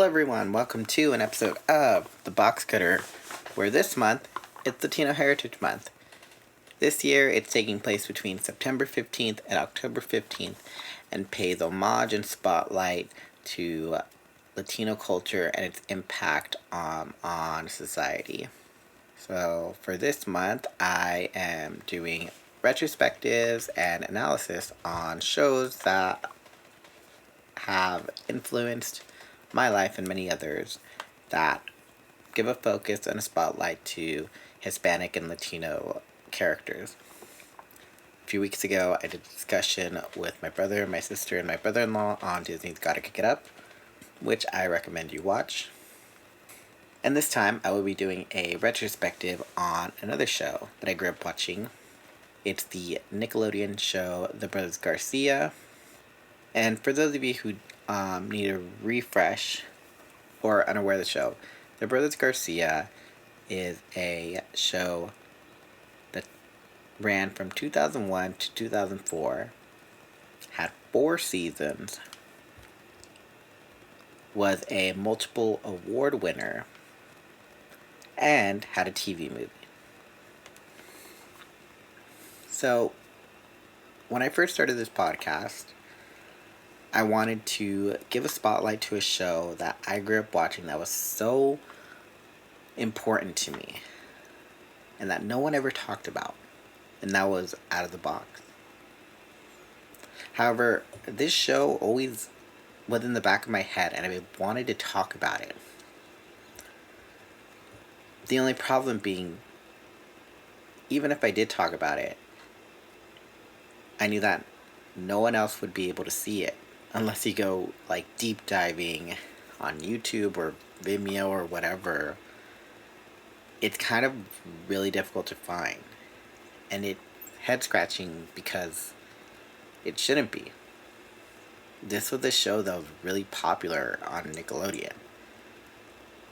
Hello everyone, welcome to an episode of The Box Cutter, where this month, it's Latino Heritage Month. This year, it's taking place between September 15th and October 15th, and pays homage and spotlight to Latino culture and its impact on society. So, for this month, I am doing retrospectives and analysis on shows that have influenced my life and many others that give a focus and a spotlight to Hispanic and Latino characters. A few weeks ago, I did a discussion with my brother, my sister, and my brother-in-law on Disney's Gotta Kick It Up, which I recommend you watch. And this time, I will be doing a retrospective on another show that I grew up watching. It's the Nickelodeon show, The Brothers Garcia. And for those of you who need a refresh or unaware of the show, The Brothers Garcia is a show that ran from 2001 to 2004, had 4 seasons, was a multiple award winner, and had a TV movie. So, when I first started this podcast, I wanted to give a spotlight to a show that I grew up watching that was so important to me and that no one ever talked about, and that was Out of the Box. However, this show always was in the back of my head and I wanted to talk about it. The only problem being, even if I did talk about it, I knew that no one else would be able to see it unless you go like deep diving on YouTube or Vimeo or whatever. It's kind of really difficult to find, and it's head scratching because it shouldn't be. This was a show that was really popular on Nickelodeon.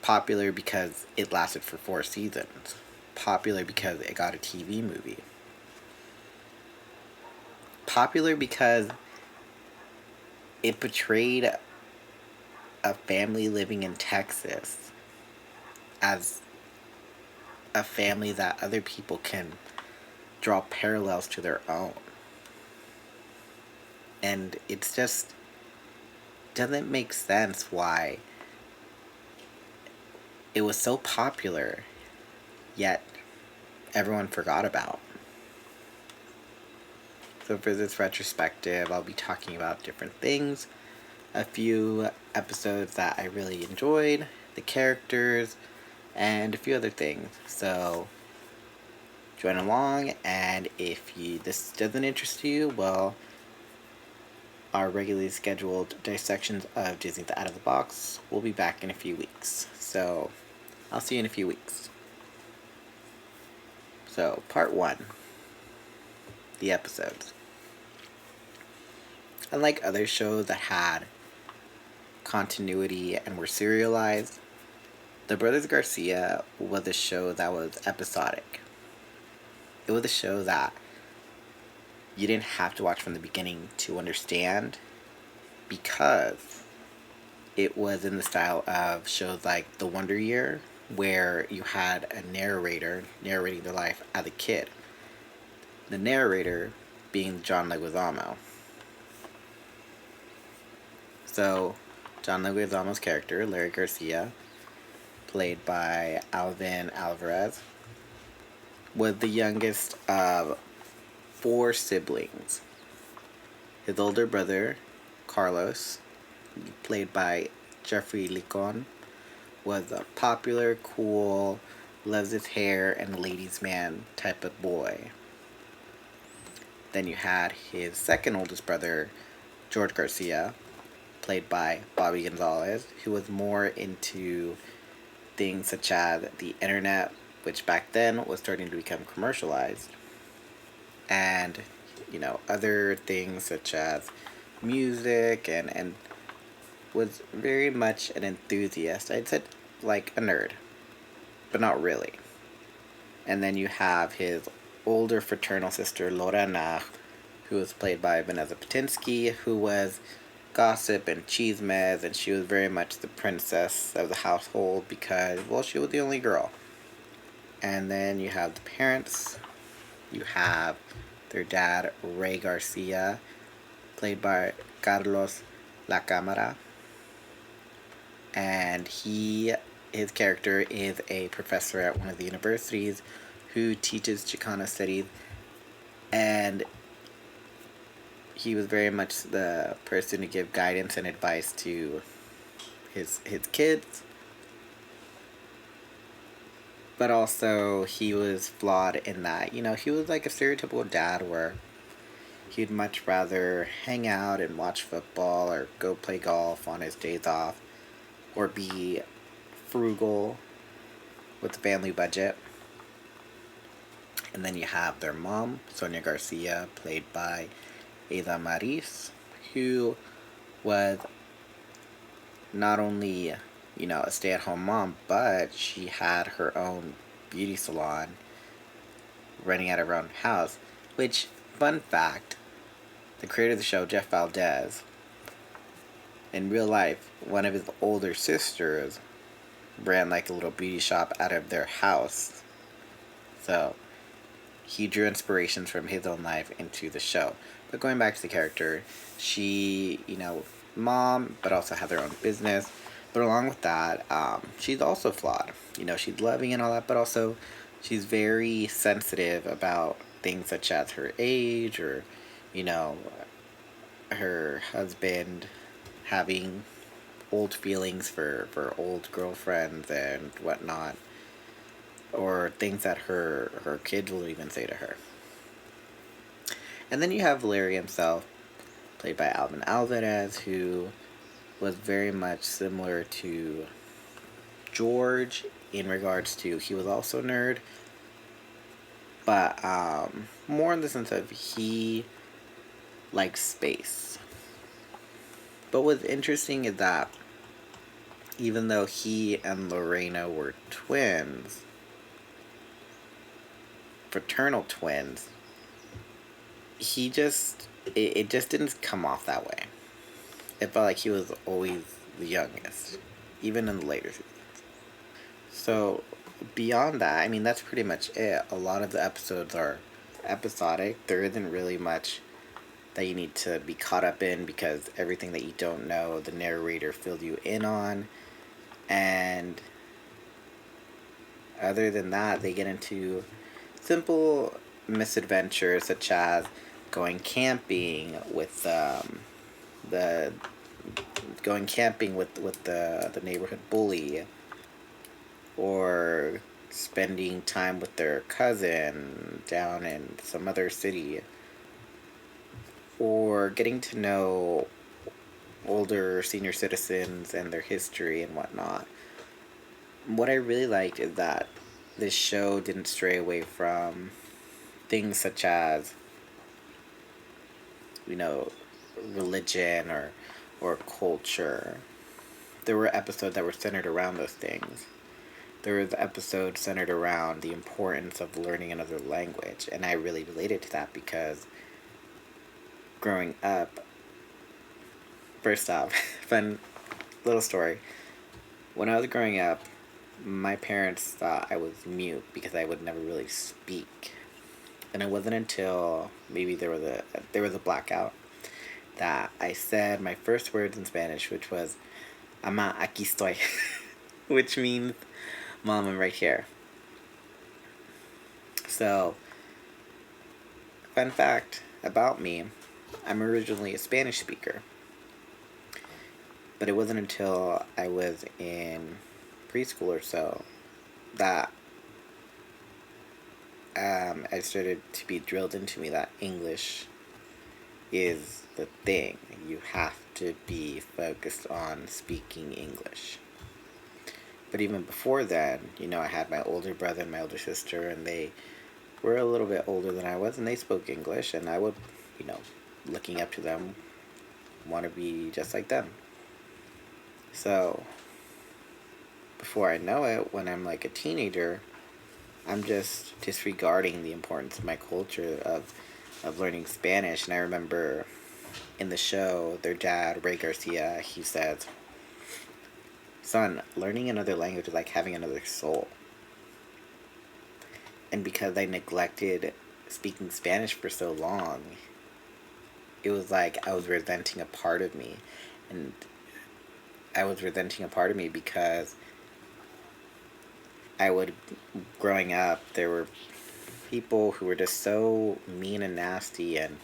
Popular because it lasted for 4 seasons. Popular because it got a TV movie. Popular because it portrayed a family living in Texas as a family that other people can draw parallels to their own. And it's just doesn't make sense why it was so popular, yet everyone forgot about. So for this retrospective, I'll be talking about different things. A few episodes that I really enjoyed, the characters, and a few other things. So join along, and if this doesn't interest you, well, our regularly scheduled dissections of Disney's Out of the Box will be back in a few weeks. So I'll see you in a few weeks. So part 1, the episodes. Unlike other shows that had continuity and were serialized, The Brothers Garcia was a show that was episodic. It was a show that you didn't have to watch from the beginning to understand, because it was in the style of shows like The Wonder Year, where you had a narrator narrating their life as a kid. The narrator being John Leguizamo. So, John Leguizamo's character, Larry Garcia, played by Alvin Alvarez, was the youngest of 4 siblings. His older brother, Carlos, played by Jeffrey Licon, was a popular, cool, loves his hair and ladies' man type of boy. Then you had his second oldest brother, George Garcia, played by Bobby Gonzalez, who was more into things such as the internet, which back then was starting to become commercialized, and other things such as music, and was very much an enthusiast. I'd say like a nerd, but not really. And then you have his older fraternal sister, Lorena, who was played by Vanessa Patinsky, who was gossip and chismes, and she was very much the princess of the household because, well, she was the only girl. And then you have the parents. You have their dad, Ray Garcia, played by Carlos La Cámara. And his character is a professor at one of the universities who teaches Chicano studies. And he was very much the person to give guidance and advice to his kids. But also, he was flawed in that, he was like a stereotypical dad where he'd much rather hang out and watch football or go play golf on his days off or be frugal with the family budget. And then you have their mom, Sonia Garcia, played by Ada Maris, who was not only, a stay-at-home mom, but she had her own beauty salon running out of her own house. Which, fun fact, the creator of the show, Jeff Valdez, in real life, one of his older sisters ran like a little beauty shop out of their house. So he drew inspirations from his own life into the show. But going back to the character, she, mom, but also had their own business. But along with that, she's also flawed. She's loving and all that, but also she's very sensitive about things such as her age or, her husband having old feelings for old girlfriends and whatnot, or things that her kids will even say to her. And then you have Larry himself, played by Alvin Alvarez, who was very much similar to George in regards to he was also a nerd, but more in the sense of he likes space. But what's interesting is that even though he and Lorena were twins, fraternal twins, it just didn't come off that way. It felt like he was always the youngest, even in the later seasons. So, beyond that, that's pretty much it. A lot of the episodes are episodic. There isn't really much that you need to be caught up in because everything that you don't know, the narrator filled you in on. And other than that, they get into simple misadventures such as going camping with the neighborhood bully, or spending time with their cousin down in some other city, or getting to know older senior citizens and their history and whatnot. What I really liked is that this show didn't stray away from things such as, religion or culture. There were episodes that were centered around those things. There was episodes centered around the importance of learning another language, and I really related to that because growing up, first off, fun little story. When I was growing up, my parents thought I was mute because I would never really speak. And it wasn't until maybe there was a blackout that I said my first words in Spanish, which was "Ama, aquí estoy," which means "Mom, I'm right here." So, fun fact about me, I'm originally a Spanish speaker. But it wasn't until I was in preschool or so that I started to be drilled into me that English is the thing. You have to be focused on speaking English. But even before then, I had my older brother and my older sister, and they were a little bit older than I was, and they spoke English, and I would, looking up to them, want to be just like them. So, before I know it, when I'm like a teenager, I'm just disregarding the importance of my culture of learning Spanish. And I remember in the show, their dad, Ray Garcia, he says, "Son, learning another language is like having another soul." And because I neglected speaking Spanish for so long, it was like I was resenting a part of me. And I was resenting a part of me because growing up, there were people who were just so mean and nasty, and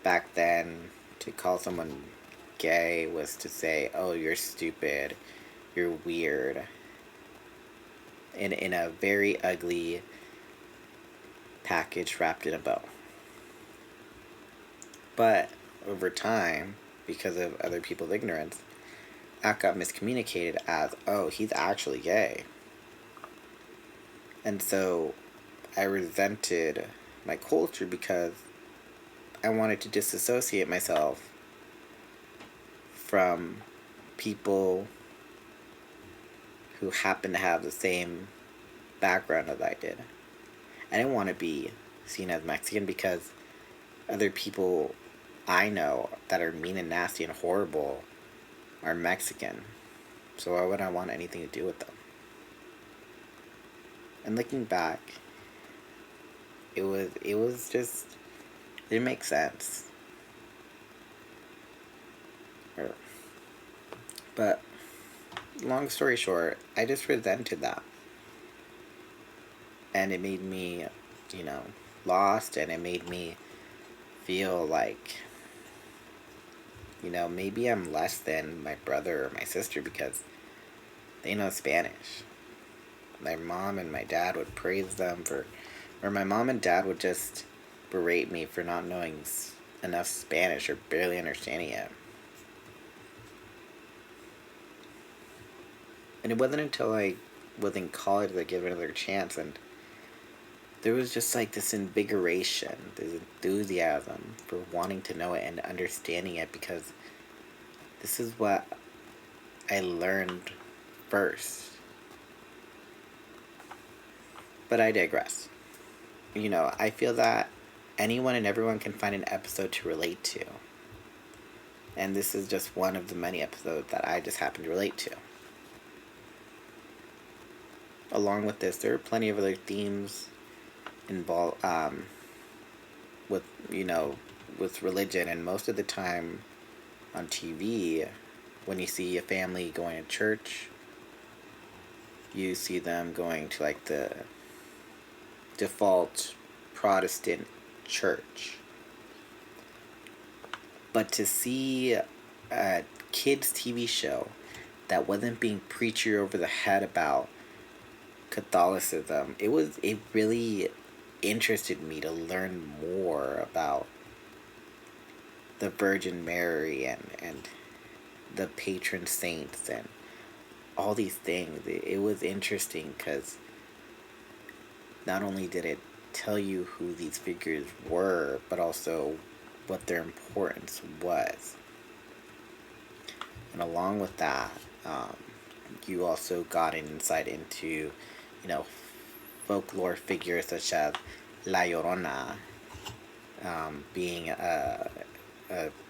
back then, to call someone gay was to say, "Oh, you're stupid, you're weird," in a very ugly package wrapped in a bow. But over time, because of other people's ignorance, that got miscommunicated as, "Oh, he's actually gay." And so I resented my culture because I wanted to disassociate myself from people who happen to have the same background as I did. I didn't want to be seen as Mexican because other people I know that are mean and nasty and horrible are Mexican. So why would I want anything to do with them? And looking back, it was just, it didn't make sense. But long story short, I just resented that. And it made me, you know, lost, and it made me feel like, maybe I'm less than my brother or my sister because they know Spanish. My mom and my dad would praise them or my mom and dad would just berate me for not knowing enough Spanish or barely understanding it. And it wasn't until I was in college that I gave it another chance, and there was just like this invigoration, this enthusiasm for wanting to know it and understanding it because this is what I learned first. But I digress. I feel that anyone and everyone can find an episode to relate to. And this is just one of the many episodes that I just happen to relate to. Along with this, there are plenty of other themes involved with, with religion. And most of the time on TV, when you see a family going to church, you see them going to like the default Protestant church. But to see a kids' TV show that wasn't being preachy over the head about Catholicism, it really interested me to learn more about the Virgin Mary and the patron saints and all these things. It was interesting because not only did it tell you who these figures were, but also what their importance was. And along with that, you also got an insight into, folklore figures such as La Llorona, being a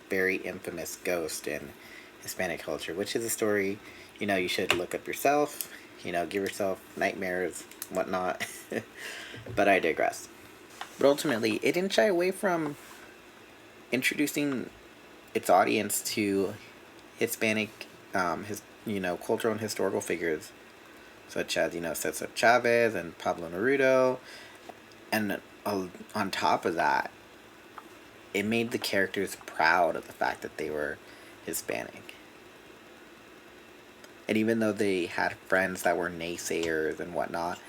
very infamous ghost in Hispanic culture, which is a story, you should look up yourself, give yourself nightmares, whatnot. But I digress. But ultimately, it didn't shy away from introducing its audience to Hispanic, cultural and historical figures, such as, Cesar Chavez and Pablo Neruda. And on top of that, it made the characters proud of the fact that they were Hispanic. And even though they had friends that were naysayers and whatnot,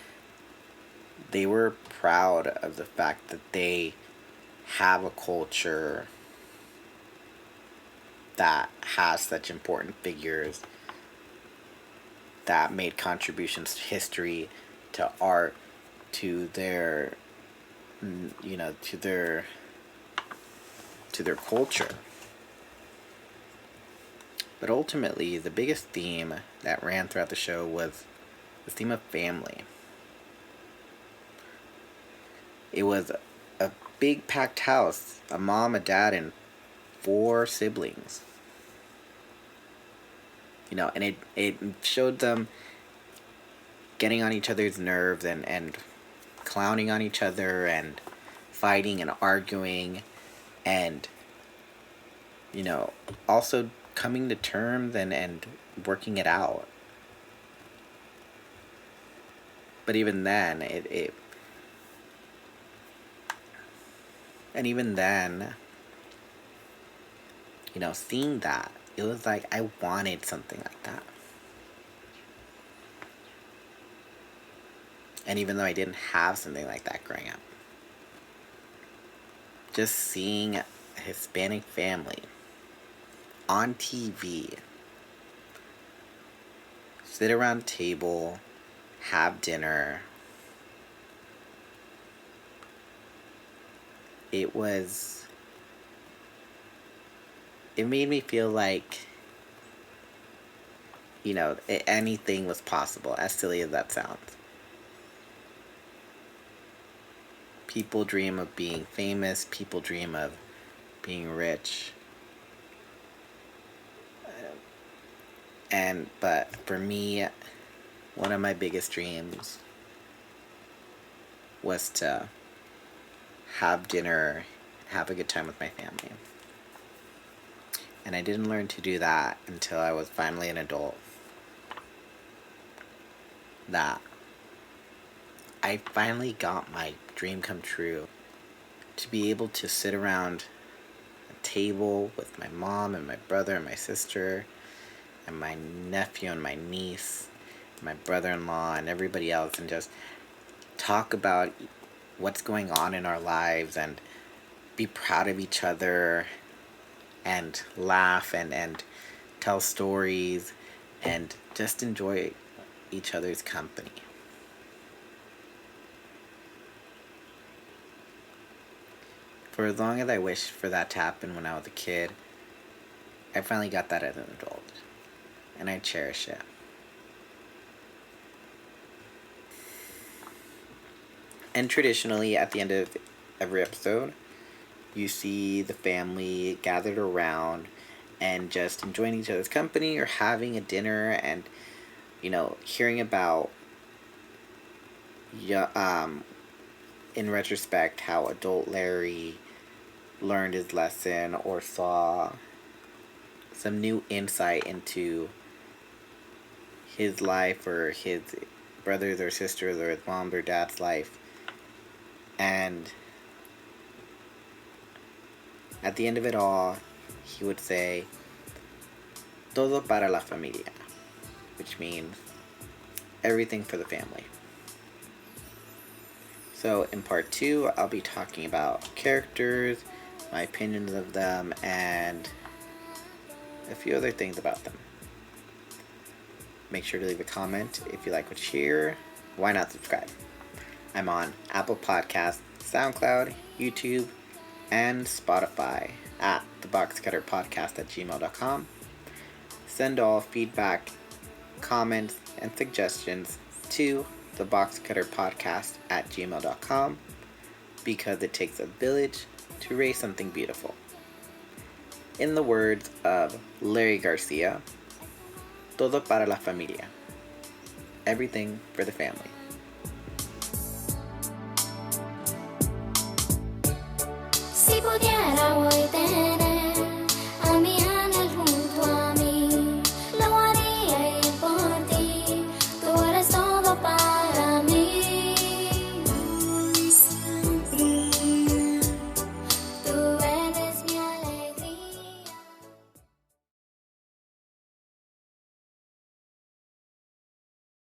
they were proud of the fact that they have a culture that has such important figures that made contributions to history, to art, to their, to their culture. But ultimately, the biggest theme that ran throughout the show was the theme of family. It was a big packed house, a mom, a dad, and 4 siblings. And it showed them getting on each other's nerves and clowning on each other and fighting and arguing and, also coming to terms and working it out. But even then, seeing that, it was like I wanted something like that. And even though I didn't have something like that growing up, just seeing a Hispanic family on TV sit around a table, have dinner, it made me feel like, anything was possible, as silly as that sounds. People dream of being famous, people dream of being rich. But for me, one of my biggest dreams was to have dinner, have a good time with my family. And I didn't learn to do that until I was finally an adult. That I finally got my dream come true. To be able to sit around a table with my mom and my brother and my sister and my nephew and my niece, and my brother-in-law and everybody else, and just talk about what's going on in our lives and be proud of each other and laugh and tell stories and just enjoy each other's company. For as long as I wished for that to happen when I was a kid, I finally got that as an adult, and I cherish it. And traditionally, at the end of every episode, you see the family gathered around and just enjoying each other's company or having a dinner and, hearing about, in retrospect, how adult Larry learned his lesson or saw some new insight into his life or his brothers or sisters or his mom's or dad's life. And at the end of it all, he would say, todo para la familia, which means everything for the family. So in part 2, I'll be talking about characters, my opinions of them, and a few other things about them. Make sure to leave a comment if you like what you hear. Why not subscribe? I'm on Apple Podcasts, SoundCloud, YouTube, and Spotify at theboxcutterpodcast@gmail.com. Send all feedback, comments, and suggestions to theboxcutterpodcast@gmail.com because it takes a village to raise something beautiful. In the words of Larry Garcia, todo para la familia. Everything for the family. Si pudiera hoy